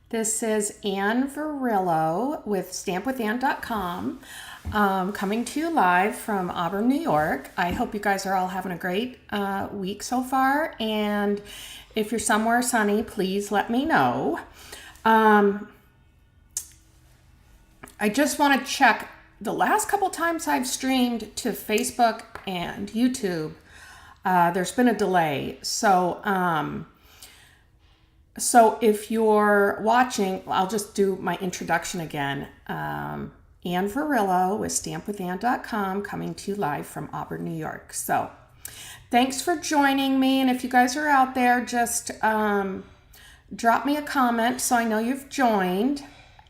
This is Anne Verillo with stampwithanne.com, coming to you live from Auburn, New York. I hope you guys are all having a great week so far, and if you're somewhere sunny, please let me know. I just want to check the last couple times I've streamed to Facebook and YouTube. There's been a delay, so if you're watching, I'll just do my introduction again. Anne Verillo with stampwithanne.com, coming to you live from Auburn, New York. So thanks for joining me. And if you guys are out there, just drop me a comment so I know you've joined,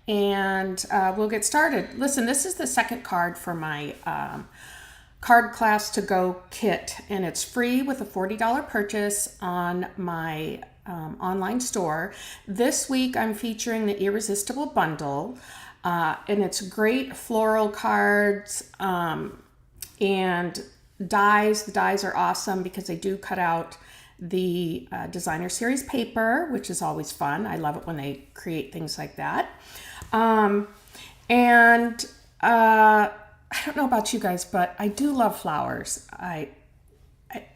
and we'll get started. Listen, this is the second card for my Card Class to Go kit, and it's free with a $40 purchase on my online store. This week I'm featuring the Irresistible Bundle, and it's great floral cards and dies. The dies are awesome because they do cut out the designer series paper, which is always fun. I love it when they create things like that. I don't know about you guys, but I do love flowers. I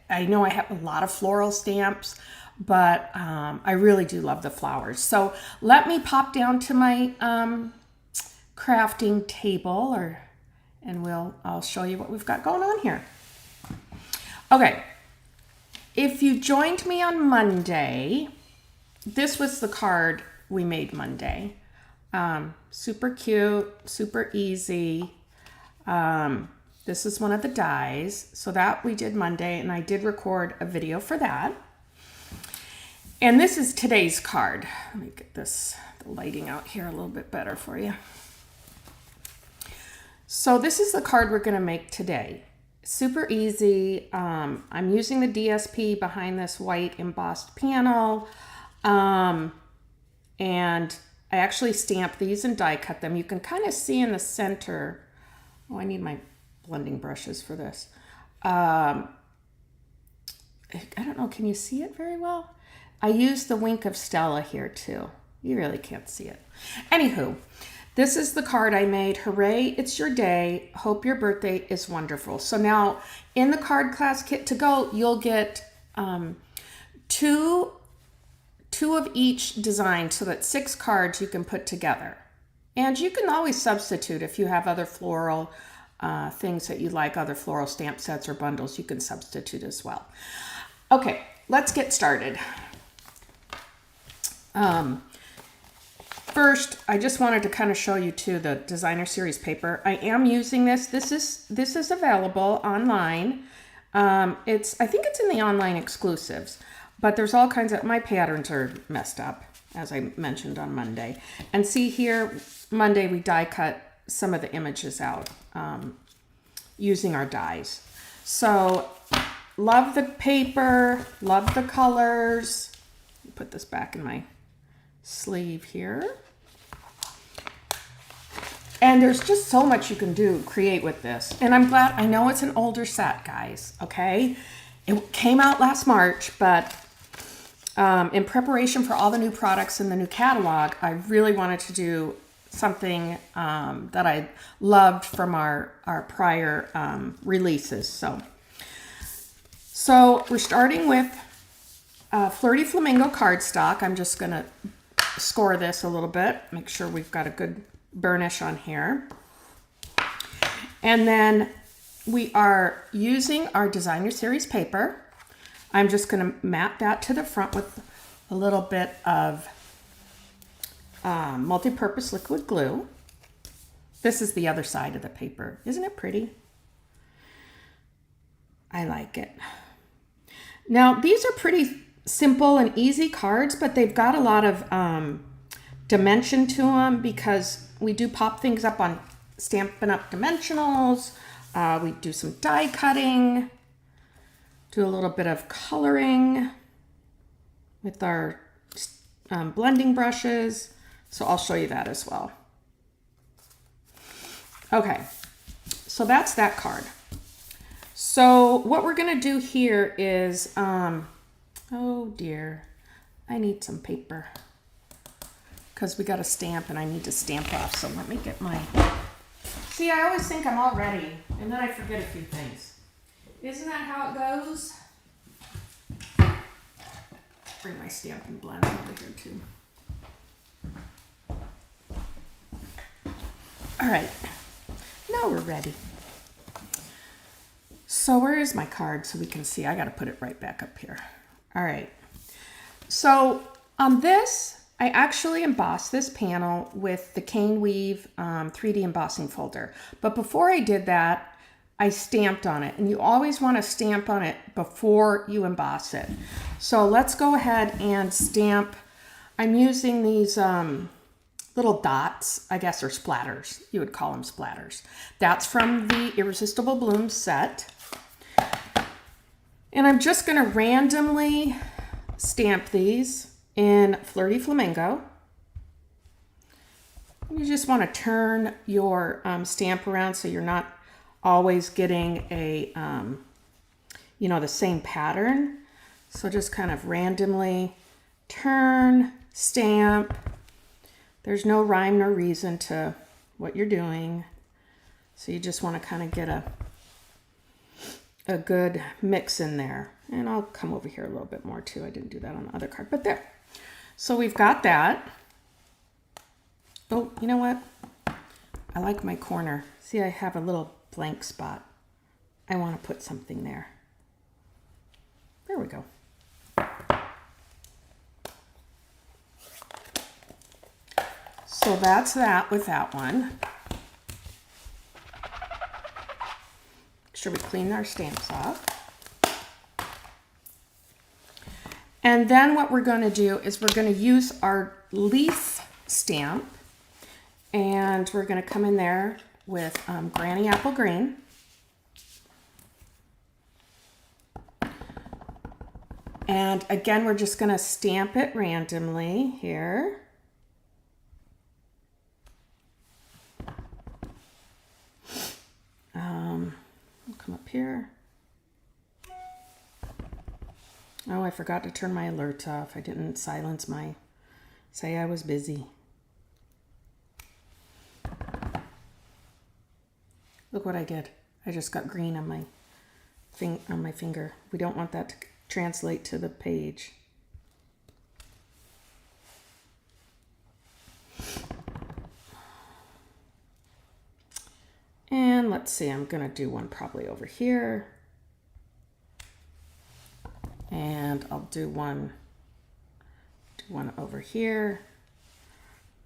know I have a lot of floral stamps, but I really do love the flowers. So let me pop down to my crafting table, and I'll show you what we've got going on here. Okay, if you joined me on Monday, this was the card we made Monday. Super cute, super easy. This is one of the dies. So that we did Monday, and I did record a video for that. And this is today's card. Let me get the lighting out here a little bit better for you. So this is the card we're going to make today. Super easy. I'm using the DSP behind this white embossed panel. And I actually stamped these and die cut them. You can kind of see in the center. Oh, I need my blending brushes for this. I don't know, can you see it very well? I used the Wink of Stella here too. You really can't see it. Anywho, this is the card I made. Hooray, it's your day. Hope your birthday is wonderful. So now in the Card Class Kit to Go, you'll get two of each design, so that 6 cards you can put together. And you can always substitute if you have other floral things that you like, other floral stamp sets or bundles, you can substitute as well. Okay, let's get started. First, I just wanted to kind of show you too the designer series paper. I am using this. This is available online. I think it's in the online exclusives, but there's all kinds of, my patterns are messed up, as I mentioned on Monday. And see here, Monday we die cut some of the images out using our dies. So love the paper, love the colors. Put this back in my sleeve here. And there's just so much you can create with this. And I'm glad, I know it's an older set, guys, okay? It came out last March, but in preparation for all the new products in the new catalog, I really wanted to do something that I loved from our prior releases. So we're starting with Flirty Flamingo cardstock. I'm just going to score this a little bit, make sure we've got a good burnish on here. And then we are using our designer series paper. I'm just going to map that to the front with a little bit of multi-purpose liquid glue. This is the other side of the paper. Isn't it pretty? I like it. Now, these are pretty simple and easy cards, but they've got a lot of dimension to them because we do pop things up on Stampin' Up dimensionals. We do some die cutting, do a little bit of coloring with our blending brushes. So I'll show you that as well. Okay, so that's that card. So what we're gonna do here is, oh dear, I need some paper. because we got a stamp and I need to stamp off. So let me get my, see, I always think I'm all ready and then I forget a few things. Isn't that how it goes? Bring my Stampin' blend over here too. All right, now we're ready. So where is my card so we can see? I got to put it right back up here. All right. So on this, I actually embossed this panel with the Cane Weave 3D embossing folder. But before I did that, I stamped on it. And you always want to stamp on it before you emboss it. So let's go ahead and stamp. I'm using these little dots, I guess, or splatters. You would call them splatters. That's from the Irresistible Blooms set. And I'm just going to randomly stamp these in Flirty Flamingo. You just want to turn your stamp around so you're not always getting a, you know, the same pattern. So just kind of randomly turn, stamp. There's no rhyme nor reason to what you're doing. So you just want to kind of get a good mix in there. And I'll come over here a little bit more too. I didn't do that on the other card, but there. So we've got that. Oh, you know what? I like my corner. See, I have a little blank spot. I want to put something there. There we go. So that's that with that one. Make sure we clean our stamps off. And then what we're going to do is we're going to use our leaf stamp, and we're going to come in there with Granny Apple Green. And again, we're just going to stamp it randomly here. I'll come up here. Oh, I forgot to turn my alerts off. I didn't silence my, say I was busy. Look what I did. I just got green on my finger. We don't want that to translate to the page. And let's see, I'm gonna do one probably over here. And I'll do one over here,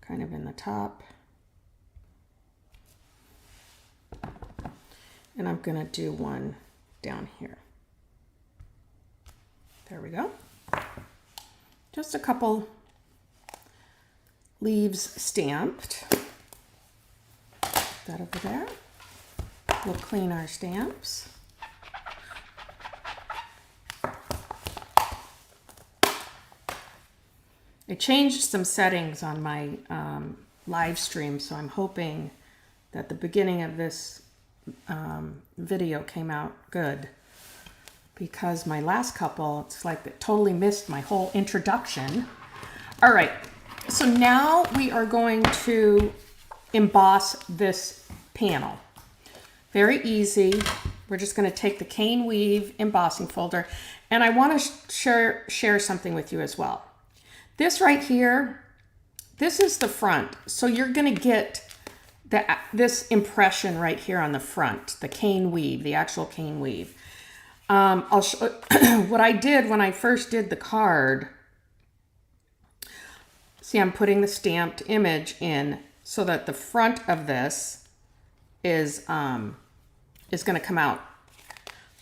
kind of in the top. And I'm gonna do one down here. There we go. Just a couple leaves stamped. That over there. We'll clean our stamps. I changed some settings on my live stream, so I'm hoping that the beginning of this video came out good, because my last couple, it's like it totally missed my whole introduction. All right, so now we are going to emboss this panel. Very easy. We're just going to take the Cane Weave embossing folder, and I want to share something with you as well. This right here, this is the front. So you're going to get this impression right here on the front, the Cane Weave, the actual Cane Weave. I'll show what I did when I first did the card. See, I'm putting the stamped image in so that the front of this is going to come out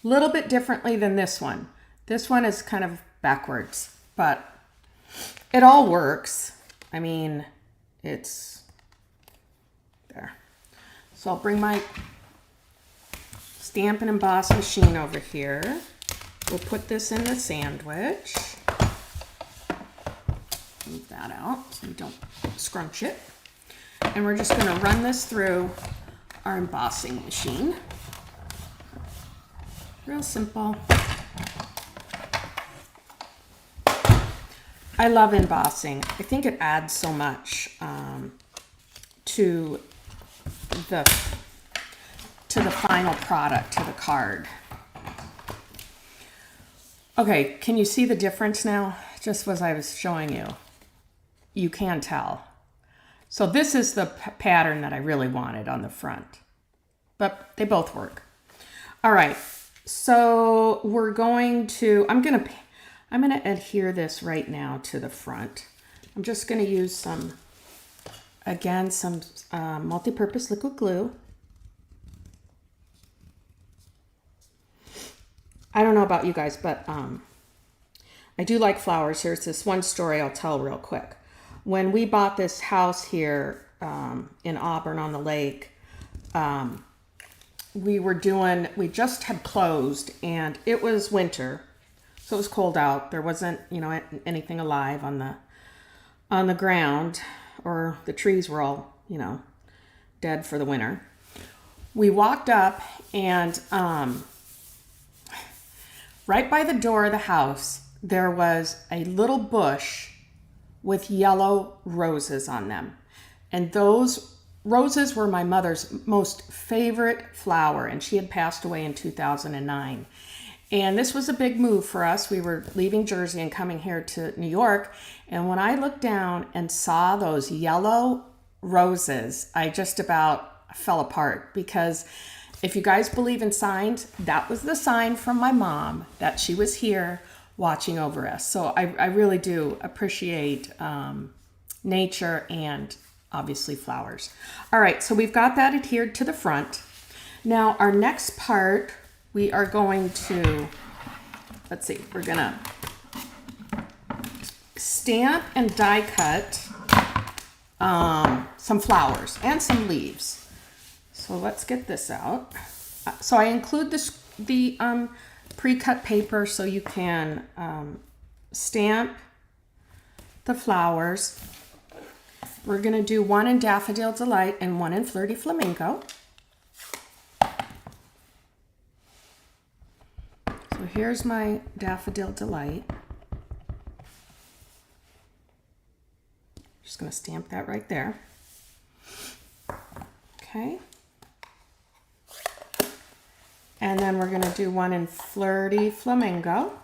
a little bit differently than this one. This one is kind of backwards, but it all works. I mean, it's there. So I'll bring my Stampin' Emboss machine over here. We'll put this in the sandwich. Move that out so you don't scrunch it. And we're just going to run this through our embossing machine. Real simple. I love embossing. I think it adds so much to the final product, to the card. Okay, can you see the difference now? Just as I was showing you. You can tell. So this is the pattern that I really wanted on the front. But they both work. All right, so we're going to, I'm gonna adhere this right now to the front. I'm just gonna use some multi-purpose liquid glue. I don't know about you guys, but I do like flowers. Here's this one story I'll tell real quick. When we bought this house here in Auburn on the lake, we just had closed and it was winter. So it was cold out. There wasn't, anything alive on the ground, or the trees were all, dead for the winter. We walked up and right by the door of the house, there was a little bush with yellow roses on them. And those roses were my mother's most favorite flower, and she had passed away in 2009. And this was a big move for us. We were leaving Jersey and coming here to New York. And when I looked down and saw those yellow roses, I just about fell apart, because if you guys believe in signs, that was the sign from my mom that she was here watching over us. So I really do appreciate nature and obviously flowers. All right, so we've got that adhered to the front. Now our next part, we are going to, we're gonna stamp and die cut some flowers and some leaves. So let's get this out. So I include the pre-cut paper so you can stamp the flowers. We're gonna do one in Daffodil Delight and one in Flirty Flamingo. So here's my Daffodil Delight. Just gonna stamp that right there. Okay. And then we're gonna do one in Flirty Flamingo.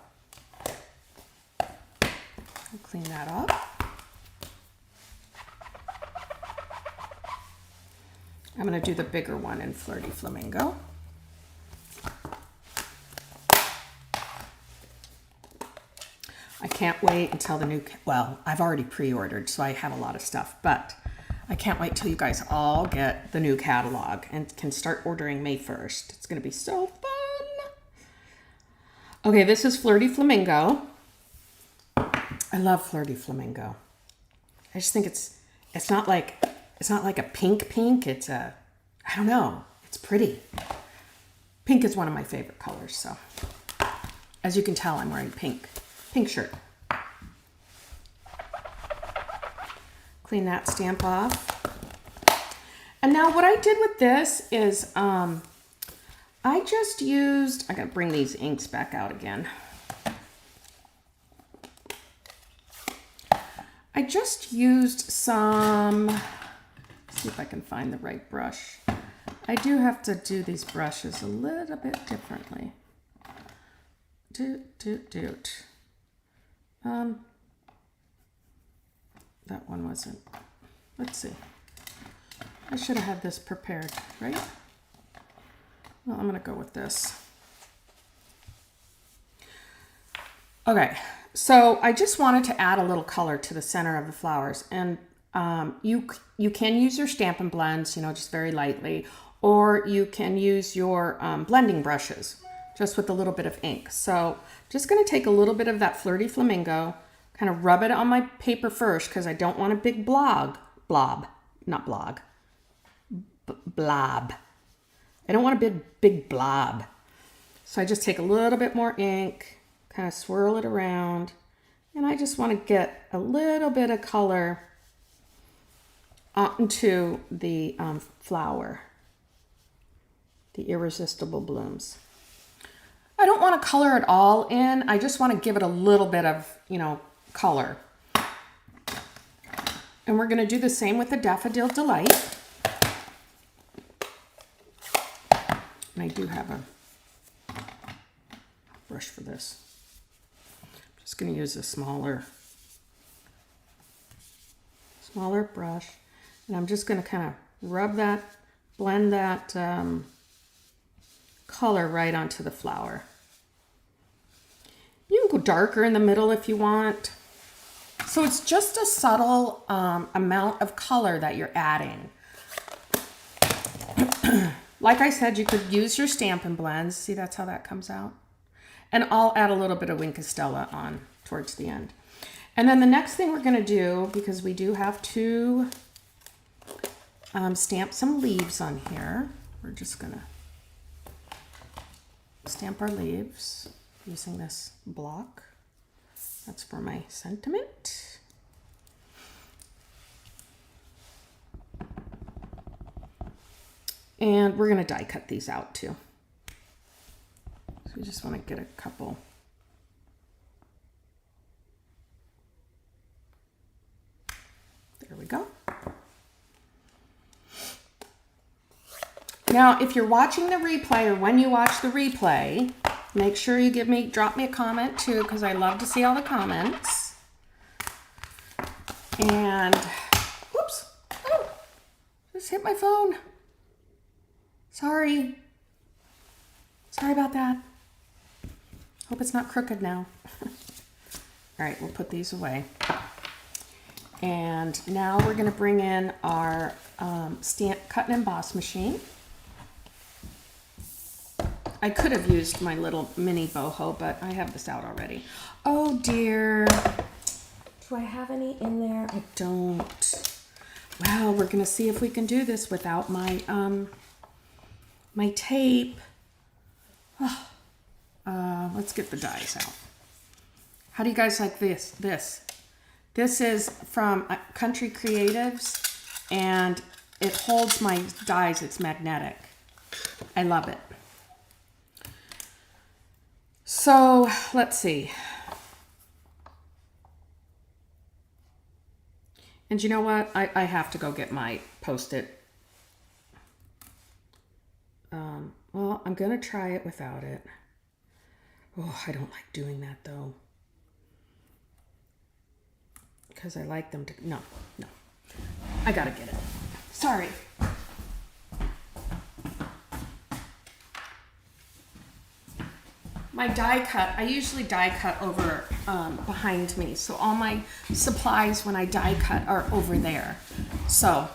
I'll clean that up. I'm gonna do the bigger one in Flirty Flamingo. I can't wait until I've already pre-ordered, so I have a lot of stuff, but I can't wait till you guys all get the new catalog and can start ordering May 1st. It's gonna be so fun. Okay, this is Flirty Flamingo. I love Flirty Flamingo. I just think it's not like a pink. It's I don't know. It's pretty. Pink is one of my favorite colors, so as you can tell, I'm wearing pink shirt. Clean that stamp off. And now what I did with this is I gotta bring these inks back out again. I just used some, let's see if I can find the right brush. I do have to do these brushes a little bit differently. That one wasn't, let's see. I should have had this prepared, right? Well, I'm gonna go with this. Okay, so I just wanted to add a little color to the center of the flowers, and you can use your Stampin' Blends, just very lightly, or you can use your blending brushes, just with a little bit of ink. So just gonna take a little bit of that Flirty Flamingo, kind of rub it on my paper first, because I don't want a big blob. I don't want a big blob. So I just take a little bit more ink, kind of swirl it around, and I just want to get a little bit of color onto the flower, the Irresistible Blooms. I don't want to color it all in. I just want to give it a little bit of, color. And we're going to do the same with the Daffodil Delight. And I do have a brush for this. I'm just going to use a smaller brush. And I'm just going to kind of rub that, blend that color right onto the flower. You can go darker in the middle if you want. So it's just a subtle amount of color that you're adding. Like I said, you could use your Stampin' Blends. See, that's how that comes out. And I'll add a little bit of Wink Stella on towards the end. And then the next thing we're going to do, because we do have to stamp some leaves on here, we're just going to stamp our leaves using this block. That's for my sentiment. And we're going to die cut these out too. So we just want to get a couple. There we go. Now, if you're watching the replay or when you watch the replay, make sure you drop me a comment too, because I love to see all the comments. And, whoops, oh, just hit my phone. Sorry about that. Hope it's not crooked now. All right, we'll put these away. And now we're going to bring in our cut and emboss machine. I could have used my little mini boho, but I have this out already. Oh dear. Do I have any in there? I don't. Well, we're going to see if we can do this without my my tape. Oh, let's get the dies out. How do you guys like this? This is from Country Creatives, and it holds my dies. It's magnetic. I love it. So let's see. And you know what? I have to go get my Post-it. Well, I'm going to try it without it. Oh, I don't like doing that though. Because I like them to, no. I got to get it. Sorry. My die cut, I usually die cut over behind me. So all my supplies when I die cut are over there. So,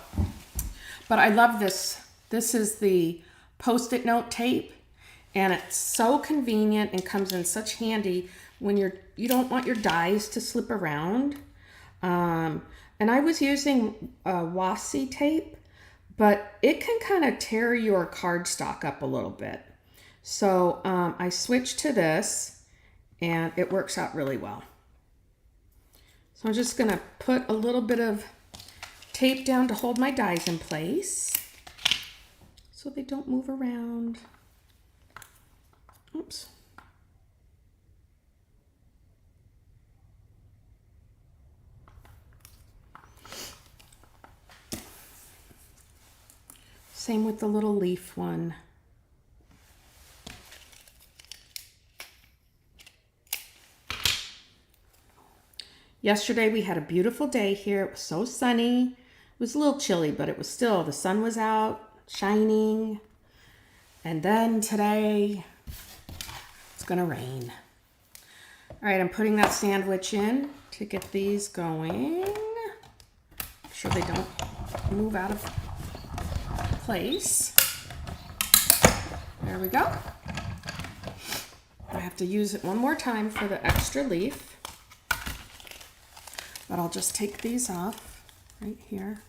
but I love this. This is the Post-it note tape, and it's so convenient and comes in such handy when you don't want your dies to slip around. And I was using washi tape, but it can kind of tear your cardstock up a little bit. So I switched to this, and it works out really well. So I'm just going to put a little bit of tape down to hold my dies in place so they don't move around. Oops. Same with the little leaf one. Yesterday we had a beautiful day here. It was so sunny. It was a little chilly, but it was still, the sun was out, shining. And then today, it's gonna rain. All right, I'm putting that sandwich in to get these going. Make sure they don't move out of place. There we go. I have to use it one more time for the extra leaf. But I'll just take these off right here.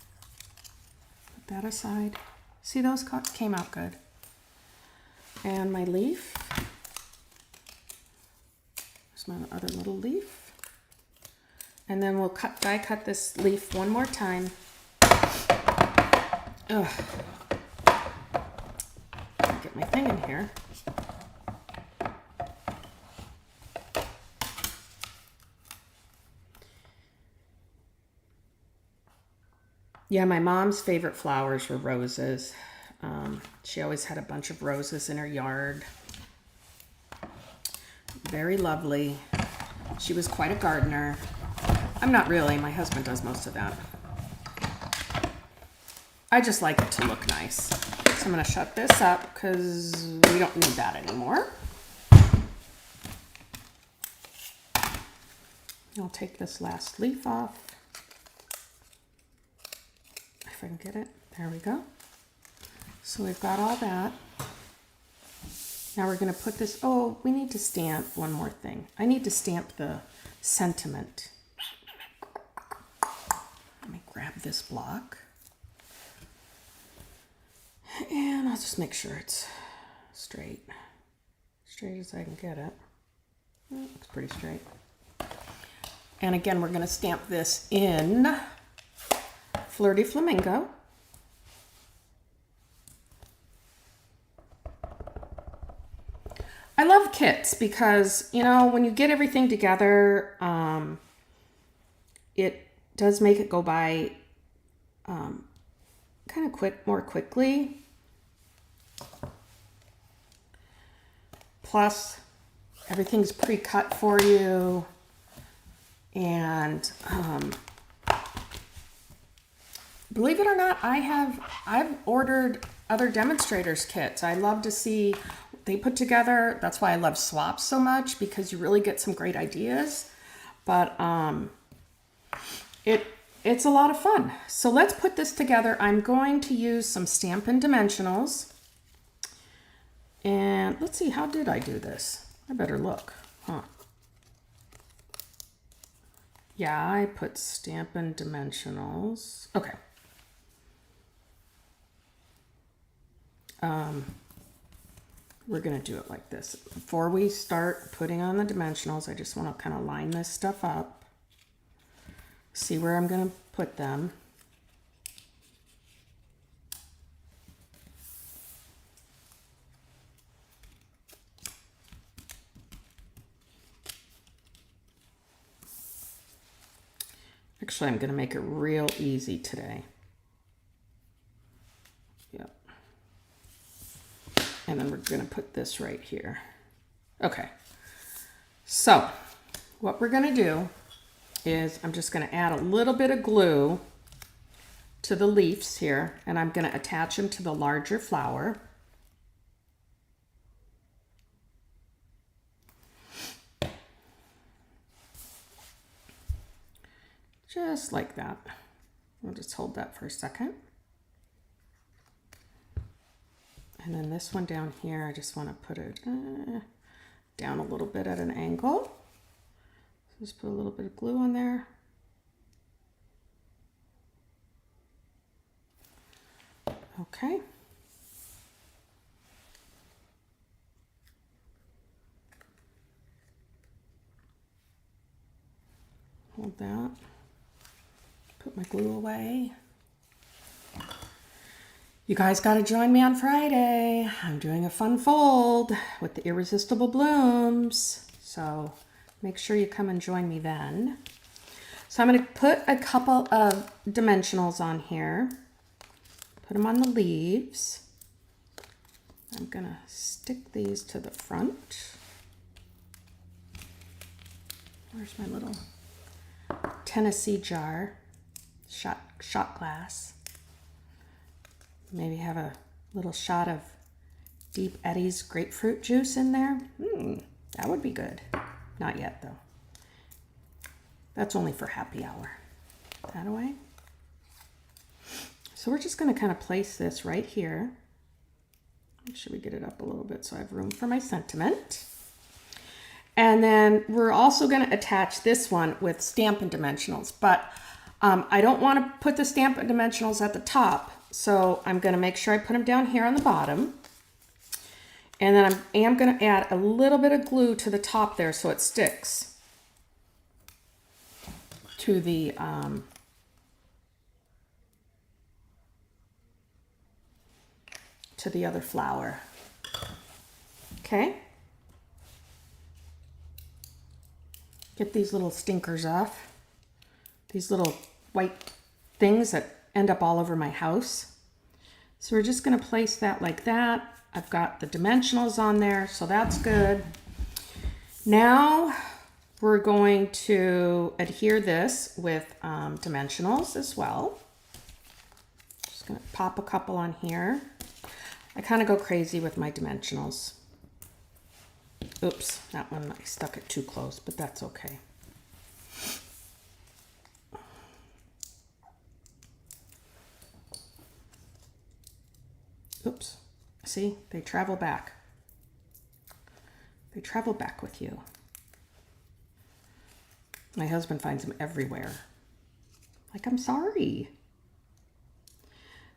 Put that aside. See, those came out good. And my leaf. There's my other little leaf. And then we'll die cut this leaf one more time. Ugh. Get my thing in here. Yeah, my mom's favorite flowers were roses. She always had a bunch of roses in her yard. Very lovely. She was quite a gardener. I'm not really. My husband does most of that. I just like it to look nice. So I'm going to shut this up because we don't need that anymore. I'll take this last leaf off. If I can get it. There we go. So we've got all that. Now we're going to put this, oh, we need to stamp one more thing. I need to stamp the sentiment. Let me grab this block. And I'll just make sure it's straight. Straight as I can get it. Looks pretty straight. And again, we're going to stamp this in Flirty Flamingo. I love kits because, you know, when you get everything together, it does make it go by kind of more quickly. Plus, everything's pre-cut for you. And believe it or not, I've ordered other demonstrators kits. I love to see what they put together. That's why I love swaps so much, because you really get some great ideas. But it's a lot of fun. So let's put this together. I'm going to use some Stampin' Dimensionals. And let's see, how did I do this? I better look, huh? Yeah, I put Stampin' Dimensionals. Okay. We're gonna do it like this. Before we start putting on the dimensionals, I just want to kind of line this stuff up. See where I'm gonna put them. Actually, I'm going to make it real easy today. Yep. And then we're going to put this right here. Okay. So what we're going to do is I'm just going to add a little bit of glue to the leaves here, and I'm going to attach them to the larger flower. Just like that. We'll just hold that for a second. And then this one down here, I just want to put it down a little bit at an angle. Just put a little bit of glue on there. Okay. Hold that. Put my glue away. You guys got to join me on Friday. I'm doing a fun fold with the Irresistible Blooms. So make sure you come and join me then. So I'm going to put a couple of dimensionals on here. Put them on the leaves. I'm going to stick these to the front. Where's my little Tennessee jar? Shot glass. Maybe have a little shot of Deep Eddy's grapefruit juice in there. That would be good. Not yet though. That's only for happy hour. Put that away. So we're just going to kind of place this right here. Make sure we get it up a little bit so I have room for my sentiment. And then we're also going to attach this one with Stampin' Dimensionals, but I don't want to put the Stampin' Dimensionals at the top, so I'm going to make sure I put them down here on the bottom. And then I am going to add a little bit of glue to the top there so it sticks to the other flower. Okay. Get these little stinkers off. These little white things that end up all over my house. So we're just going to place that like that. I've got the dimensionals on there, so that's good. Now we're going to adhere this with dimensionals as well. Just going to pop a couple on here. I kind of go crazy with my dimensionals. Oops, that one I stuck it too close, but that's okay. Oops, see, they travel back. They travel back with you. My husband finds them everywhere. Like, I'm sorry.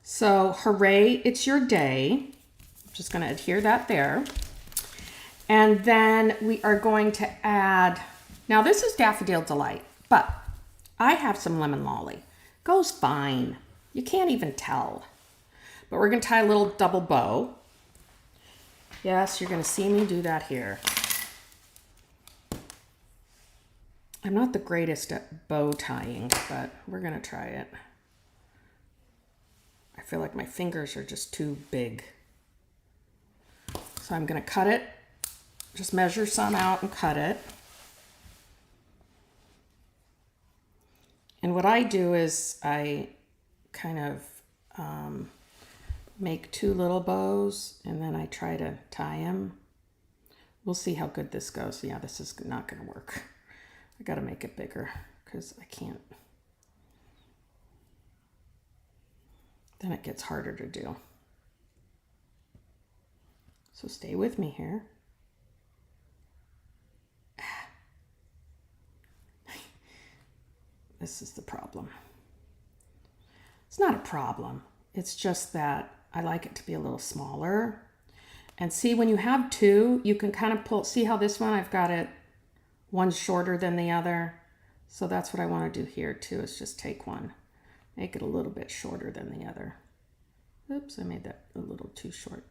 So, hooray, it's your day. I'm just going to adhere that there. And then we are going to add, now this is Daffodil Delight, but I have some Lemon Lolly. Goes fine. You can't even tell. But we're going to tie a little double bow. Yes, you're going to see me do that here. I'm not the greatest at bow tying, but we're going to try it. I feel like my fingers are just too big. So I'm going to cut it. Just measure some out and cut it. And what I do is I kind of make two little bows and then I try to tie them. We'll see how good this goes. Yeah, this is not going to work. I got to make it bigger because I can't. Then it gets harder to do. So stay with me here. This is the problem. It's not a problem. It's just that I like it to be a little smaller. And see, when you have two, you can kind of pull, see how this one, I've got it, one's shorter than the other. So that's what I want to do here too, is just take one, make it a little bit shorter than the other. Oops, I made that a little too short.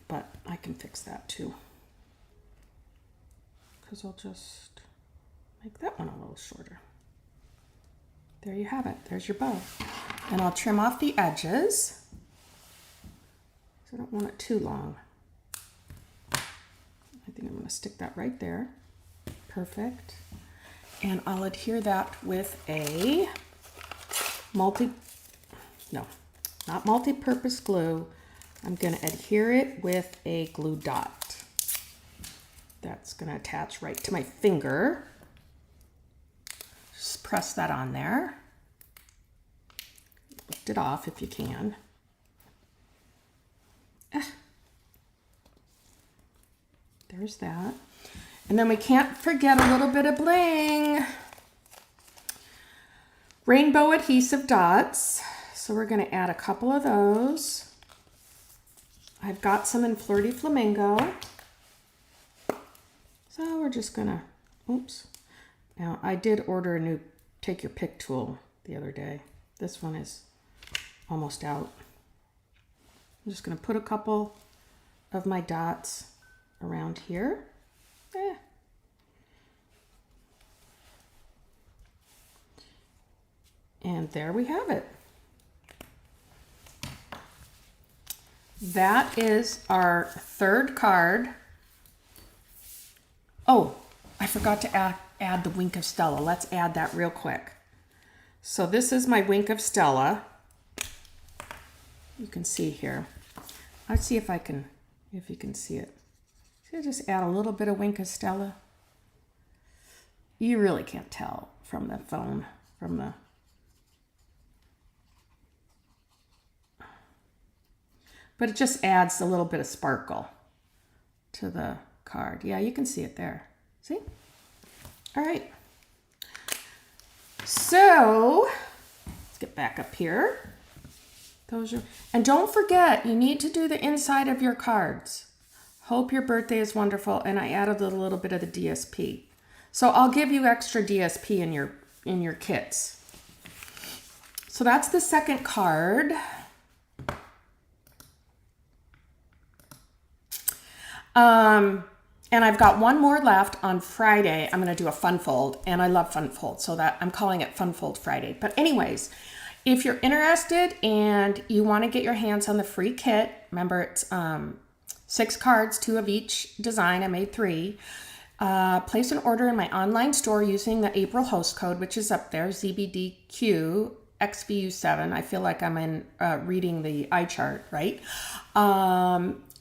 But I can fix that too. Because I'll just make that one a little shorter. There you have it. There's your bow. And I'll trim off the edges. So I don't want it too long. I think I'm going to stick that right there. Perfect. And I'll adhere that with a not multi-purpose glue. I'm going to adhere it with a glue dot. That's going to attach right to my finger. Just press that on there. Lift it off if you can. There's that. And then we can't forget a little bit of bling. Rainbow adhesive dots. So we're going to add a couple of those. I've got some in Flirty Flamingo. So we're just going to, oops. Now, I did order a new take your pick tool the other day. This one is almost out. I'm just going to put a couple of my dots around here. And there we have it. That is our third card. Oh, I forgot to add the Wink of Stella. Let's add that real quick. So this is my Wink of Stella. You can see here. Let's see if you can see it. See, I just add a little bit of Wink of Stella. You really can't tell from the phone, but it just adds a little bit of sparkle to the card. Yeah, you can see it there. See? All right. So let's get back up here. And don't forget, you need to do the inside of your cards. Hope your birthday is wonderful. And I added a little bit of the DSP. So I'll give you extra DSP in your kits. So that's the second card. And I've got one more left on Friday. I'm going to do a fun fold, and I love fun fold, so that I'm calling it Fun Fold Friday. But anyways, if you're interested and you want to get your hands on the free kit, remember it's 6 cards, 2 of each design. I made 3. Place an order in my online store using the April host code, which is up there, ZBDQ XBU7. I feel like I'm in reading the eye chart, right?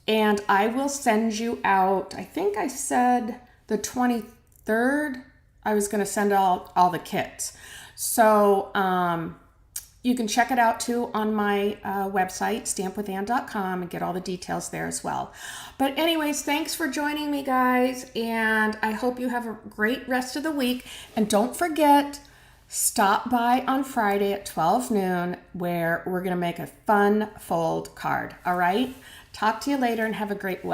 And I will send you out, I think I said the 23rd, I was going to send out all the kits. So you can check it out too on my website, stampwithann.com, and get all the details there as well. But anyways, thanks for joining me, guys, and I hope you have a great rest of the week. And don't forget, stop by on Friday at 12 noon where we're going to make a fun fold card. All right? Talk to you later and have a great